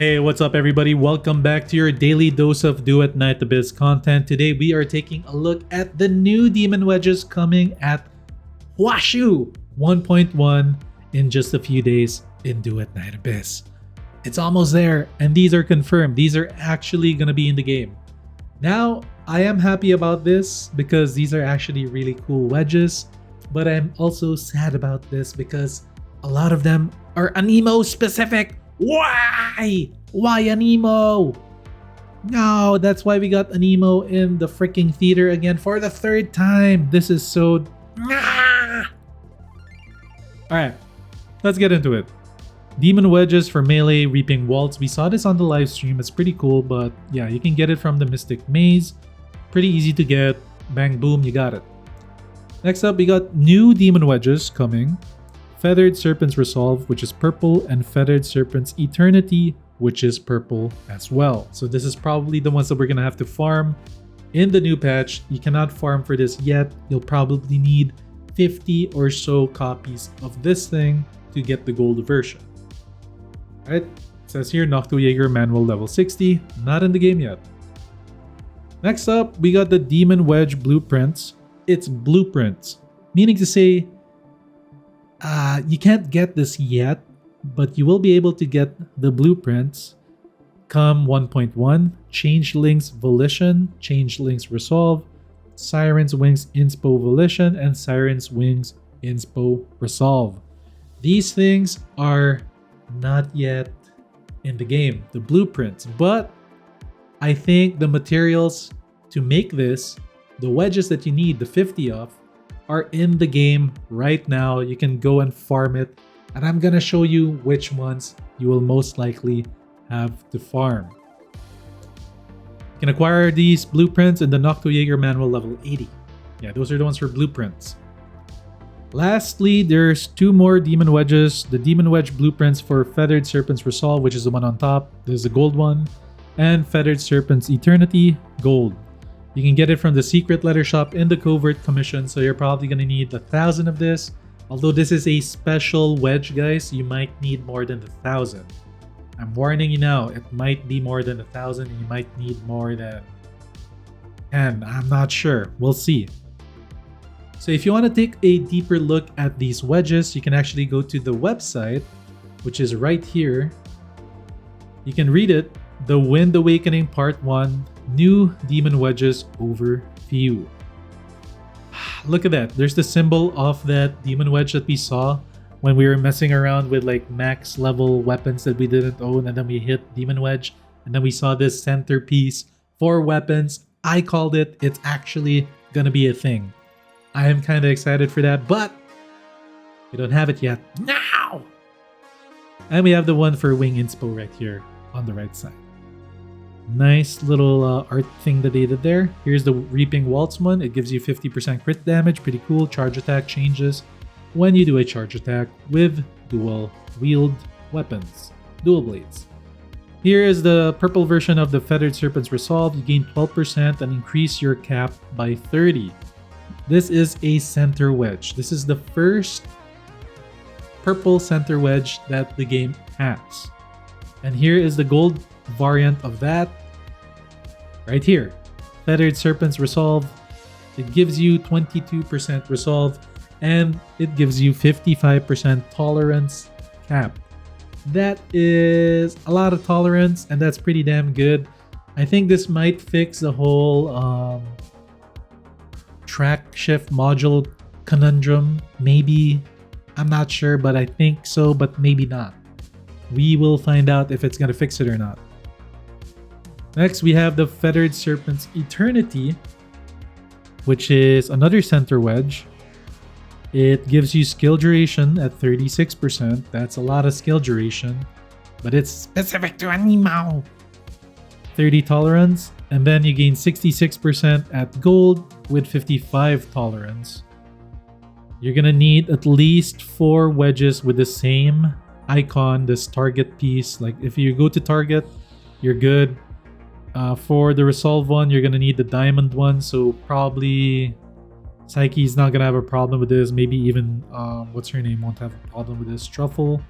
Hey, what's up everybody? Welcome back to your daily dose of Duet Night Abyss content. Today we are taking a look at the new demon wedges coming at Huaxu 1.1 in just a few days in Duet Night Abyss. It's almost there and these are confirmed. These are actually going to be in the game. Now, I am happy about this because these are actually really cool wedges, but I'm also sad about this because a lot of them are anemo specific. Why? Why an emo? No, that's why we got an emo in the freaking theater again for the third time. This is so... Alright, let's get into it. Demon wedges for melee, reaping waltz. We saw this on the live stream. It's pretty cool, but yeah, you can get it from the Mystic Maze. Pretty easy to get. Bang, boom, you got it. Next up, we got new demon wedges coming. Feathered Serpent's Resolve, which is purple, and Feathered Serpent's Eternity, which is purple as well. So this is probably the ones that we're going to have to farm in the new patch. You cannot farm for this yet. You'll probably need 50 or so copies of this thing to get the gold version. Alright, it says here Jaeger manual level 60, not in the game yet. Next up, we got the Demon Wedge blueprints. It's blueprints, meaning to say you can't get this yet, but you will be able to get the blueprints come 1.1, Changeling's Volition, Changeling's Resolve, Siren's Wings Inspo Volition, and Siren's Wings Inspo Resolve. These things are not yet in the game, the blueprints, but I think the materials to make this, the wedges that you need, the 50 of, are in the game right now. You can go and farm it, and I'm gonna show you which ones you will most likely have to farm. You can acquire these blueprints in the Jaeger manual level 80. Yeah, those are the ones for blueprints. Lastly, there's two more demon wedges. The demon wedge blueprints for Feathered Serpent's Resolve, which is the one on top. There's the gold one. And Feathered Serpent's Eternity, gold. You can get it from the secret letter shop in the covert commission, so you're probably going to need 1,000 of this. Although this is a special wedge, guys, you might need more than 1,000. I'm warning you now, it might be more than 1,000 and you might need more than 10. I'm not sure. We'll see. So if you want to take a deeper look at these wedges, you can actually go to the website, which is right here. You can read it. The Wind Awakening Part 1 New Demon Wedges Overview. Look at that. There's the symbol of that demon wedge that we saw when we were messing around with like max level weapons that we didn't own, and then we hit demon wedge, and then we saw this centerpiece for weapons. I called it. It's actually gonna be a thing. I am kind of excited for that, but we don't have it yet. Now! And we have the one for Wing Inspo right here on the right side. Nice little art thing that they did there. Here's the Reaping Waltz one. It gives you 50% crit damage. Pretty cool. Charge attack changes when you do a charge attack with dual wield weapons. Dual blades. Here is the purple version of the Feathered Serpent's Resolve. You gain 12% and increase your cap by 30. This is a center wedge. This is the first purple center wedge that the game has. And here is the gold variant of that right here. Feathered Serpent's Resolve. It gives you 22% resolve and it gives you 55% tolerance cap. That is a lot of tolerance and that's pretty damn good. I think this might fix the whole track shift module conundrum. Maybe. I'm not sure, but I think so, but maybe not. We will find out if it's going to fix it or not. Next, we have the Feathered Serpent's Eternity, which is another center wedge. It gives you skill duration at 36%. That's a lot of skill duration, but it's specific to anemo. 30 tolerance, and then you gain 66% at gold with 55 tolerance. You're going to need at least 4 wedges with the same icon, this target piece. Like if you go to target, you're good. For the Resolve one, you're gonna need the diamond one, so probably Psyche's not gonna have a problem with this. Maybe even what's her name won't have a problem with this. Truffle.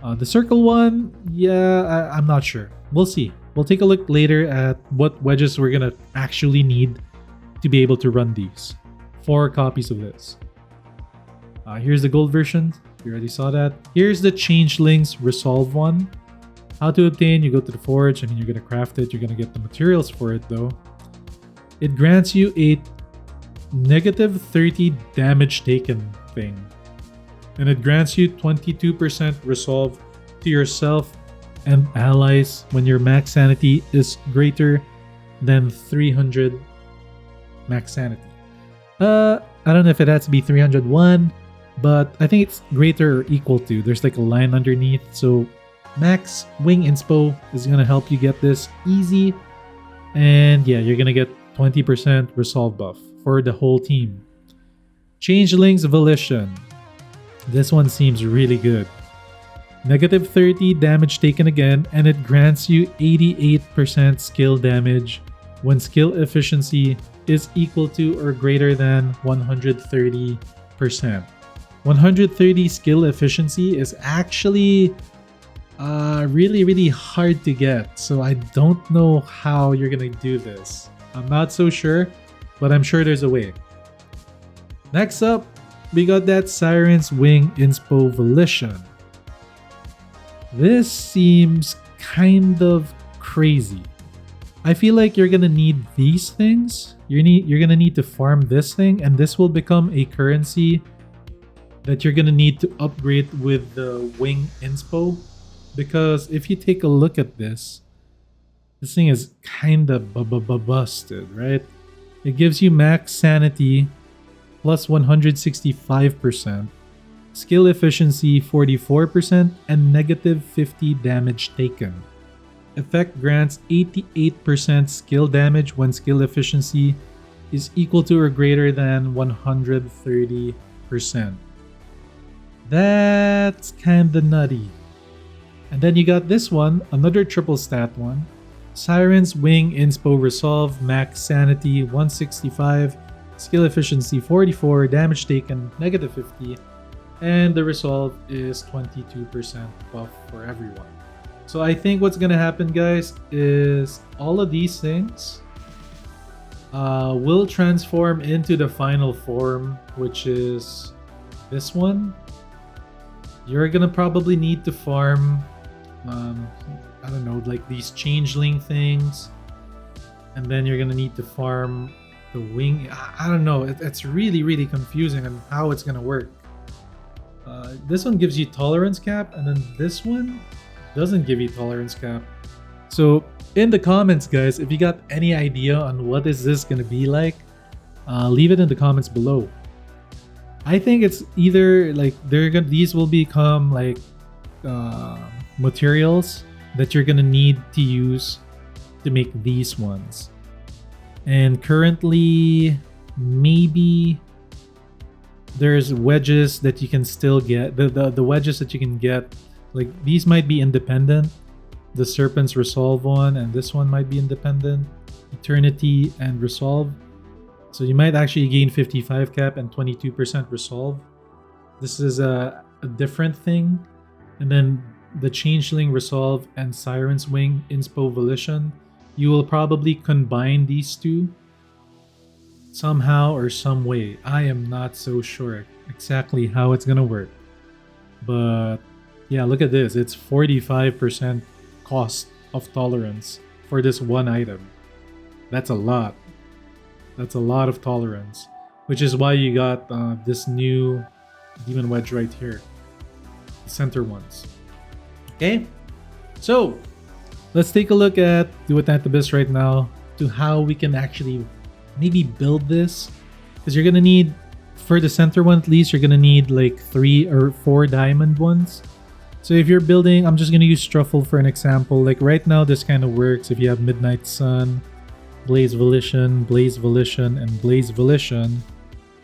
The circle one, yeah, I'm not sure. We'll see. We'll take a look later at what wedges we're gonna actually need to be able to run these. 4 copies of this. Here's the gold version. You already saw that. Here's the changelings resolve one. How to obtain, you go to the forge. I mean, you're gonna craft it. You're gonna get the materials for it though. It grants you a negative 30 damage taken thing. And it grants you 22% resolve to yourself and allies when your max sanity is greater than 300 max sanity. I don't know if it has to be 301, but I think it's greater or equal to. There's like a line underneath. So max wing inspo is going to help you get this easy. And yeah, you're going to get 20% resolve buff for the whole team. Changeling's Volition. This one seems really good. Negative 30 damage taken again, and it grants you 88% skill damage when skill efficiency is equal to or greater than 130%. 130 skill efficiency is actually really hard to get, so I don't know how you're gonna do this. I'm not so sure, but I'm sure there's a way. Next up, we got that Siren's Wing Inspo Volition. This seems kind of crazy. I feel like you're gonna need these things. You're gonna need to farm this thing, and this will become a currency that you're gonna need to upgrade with the Wing Inspo. Because if you take a look at this thing is kind of busted, right? It gives you max sanity plus 165%, skill efficiency 44%, and negative 50 damage taken. Effect grants 88% skill damage when skill efficiency is equal to or greater than 130%. That's kinda nutty. And then you got this one, another triple stat one. Siren's Wing Inspo Resolve, max sanity 165, skill efficiency 44, damage taken negative 50, and the resolve is 22% buff for everyone. So I think what's gonna happen, guys, is all of these things will transform into the final form, which is this one. You're gonna probably need to farm I don't know, like these changeling things, and then you're gonna need to farm the wing. I don't know, it's really confusing on how it's gonna work. This one gives you tolerance cap, and then this one doesn't give you tolerance cap. So in the comments, guys, if you got any idea on what is this gonna be like, leave it in the comments below. I think it's either like these will become like materials that you're gonna need to use to make these ones. And currently, maybe there's wedges that you can still get. The wedges that you can get, like these might be independent. The Serpent's Resolve one and this one might be independent. Eternity and Resolve. So you might actually gain 55 cap and 22% Resolve. This is a different thing. And then the Changeling Resolve and Siren's Wing Inspo Volition, you will probably combine these two somehow or some way. I am not so sure exactly how it's gonna work. But yeah, look at this. It's 45% cost of tolerance for this one item. That's a lot. That's a lot of tolerance. Which is why you got this new Demon Wedge right here. The center ones. Okay, so let's take a look at Duet right now to how we can actually maybe build this. Because you're gonna need, for the center one at least, you're gonna need like 3 or 4 diamond ones. So if you're building, I'm just gonna use Truffle for an example. Like right now, this kind of works if you have Midnight Sun, Blaze Volition, and Blaze Volition.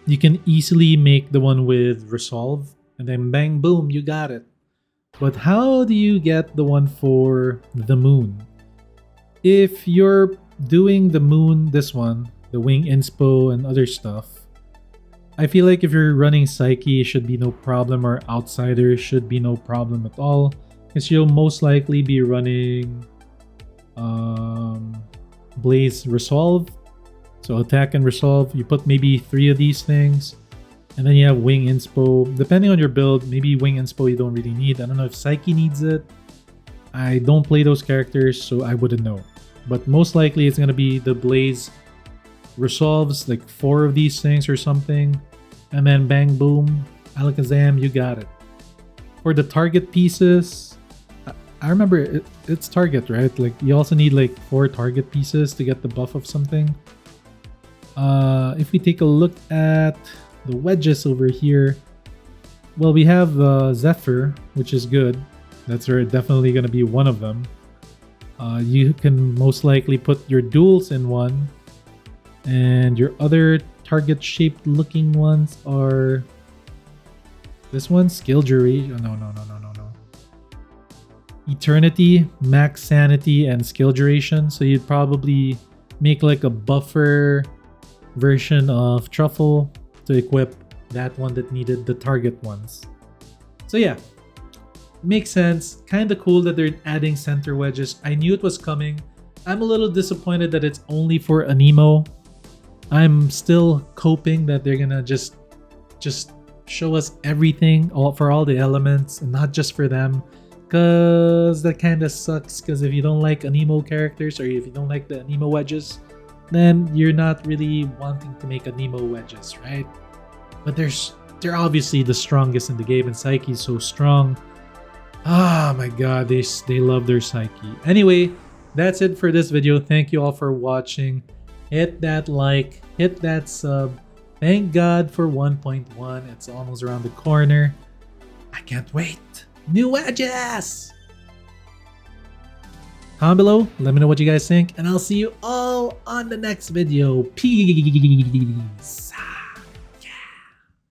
You can easily make the one with Resolve, and then bang, boom, you got it. But how do you get the one for the moon? If you're doing the moon, this one, the Wing Inspo and other stuff, I feel like if you're running Psyche, it should be no problem, or Outsiders should be no problem at all. because you'll most likely be running Blaze Resolve. So attack and resolve, you put maybe 3 of these things. And then you have Wing Inspo. Depending on your build, maybe Wing Inspo you don't really need. I don't know if Psyche needs it. I don't play those characters, so I wouldn't know. But most likely it's going to be the Blaze Resolves, like 4 of these things or something. And then bang boom, Alakazam, you got it. For the target pieces, I remember it's target, right? Like you also need like 4 target pieces to get the buff of something. If we take a look at the wedges over here, well, we have Zephyr, which is good. That's definitely going to be one of them. You can most likely put your duels in one, and your other target shaped looking ones are this one, Skill Jury. Oh, no. Eternity, Max Sanity, and Skill Duration. So you'd probably make like a buffer version of Truffle to equip that one that needed the target ones. So yeah, makes sense. Kind of cool that they're adding center wedges. I knew it was coming. I'm a little disappointed that it's only for Anemo. I'm still coping that they're gonna just show us everything for all the elements and not just for them, because that kind of sucks. Because if you don't like Anemo characters, or if you don't like the Anemo wedges, then you're not really wanting to make Anemo wedges, right? But they're obviously the strongest in the game, and Psyche's so strong. Ah, my god, they love their Psyche. Anyway, that's it for this video. Thank you all for watching. Hit that like, hit that sub. Thank God for 1.1. It's almost around the corner. I can't wait. New wedges! Comment below, let me know what you guys think, and I'll see you all on the next video. Peace.